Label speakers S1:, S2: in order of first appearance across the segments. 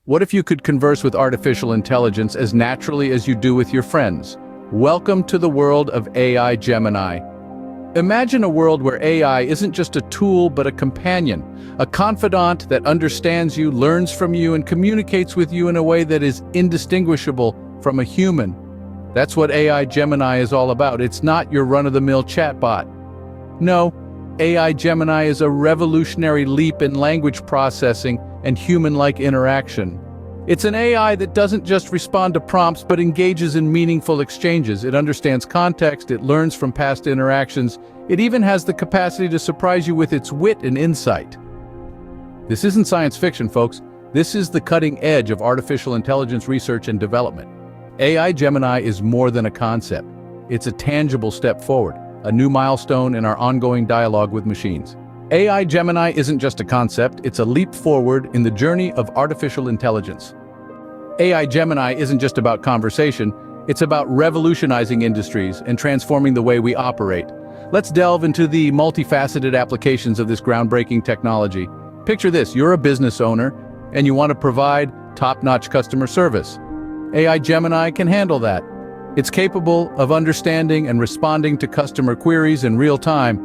S1: What if you could converse with artificial intelligence as naturally as you do with your friends? Welcome to the world of AI Gemini. Imagine a world where AI isn't just a tool but a companion, a confidant that understands you, learns from you, and communicates with you in a way that is indistinguishable from a human. That's what AI Gemini is all about. It's not your run-of-the-mill chatbot. No, AI Gemini is a revolutionary leap in language processing and human-like interaction. It's an AI that doesn't just respond to prompts but engages in meaningful exchanges. It understands context, it learns from past interactions, it even has the capacity to surprise you with its wit and insight. This isn't science fiction, folks. This is the cutting edge of artificial intelligence research and development. AI Gemini is more than a concept. It's a tangible step forward, a new milestone in our ongoing dialogue with machines. AI Gemini isn't just a concept, it's a leap forward in the journey of artificial intelligence. AI Gemini isn't just about conversation, it's about revolutionizing industries and transforming the way we operate. Let's delve into the multifaceted applications of this groundbreaking technology. Picture this, you're a business owner and you want to provide top-notch customer service. AI Gemini can handle that. It's capable of understanding and responding to customer queries in real time,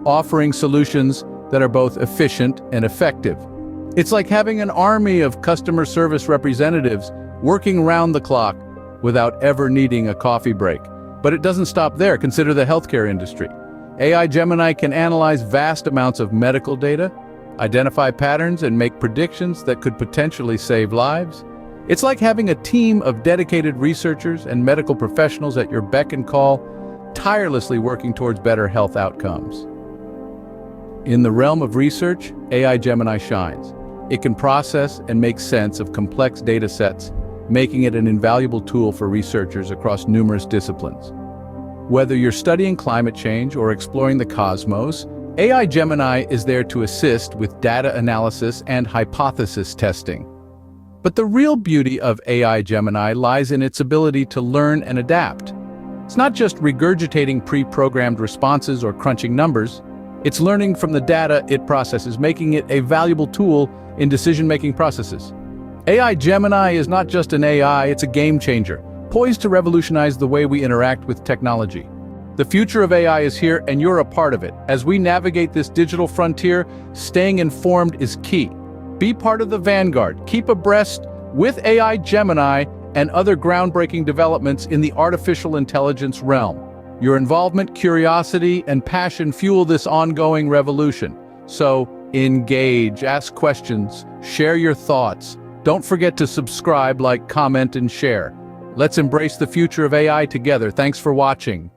S1: offering solutions that are both efficient and effective. It's like having an army of customer service representatives working round the clock without ever needing a coffee break. But it doesn't stop there. Consider the healthcare industry. AI Gemini can analyze vast amounts of medical data, identify patterns, and make predictions that could potentially save lives. It's like having a team of dedicated researchers and medical professionals at your beck and call, tirelessly working towards better health outcomes. In the realm of research, AI Gemini shines. It can process and make sense of complex data sets, making it an invaluable tool for researchers across numerous disciplines. Whether you're studying climate change or exploring the cosmos, AI Gemini is there to assist with data analysis and hypothesis testing. But the real beauty of AI Gemini lies in its ability to learn and adapt. It's not just regurgitating pre-programmed responses or crunching numbers. It's learning from the data it processes, making it a valuable tool in decision-making processes. AI Gemini is not just an AI, it's a game changer, poised to revolutionize the way we interact with technology. The future of AI is here, and you're a part of it. As we navigate this digital frontier, staying informed is key. Be part of the vanguard. Keep abreast with AI Gemini and other groundbreaking developments in the artificial intelligence realm. Your involvement, curiosity, and passion fuel this ongoing revolution. So, engage, ask questions, share your thoughts. Don't forget to subscribe, like, comment, and share. Let's embrace the future of AI together. Thanks for watching.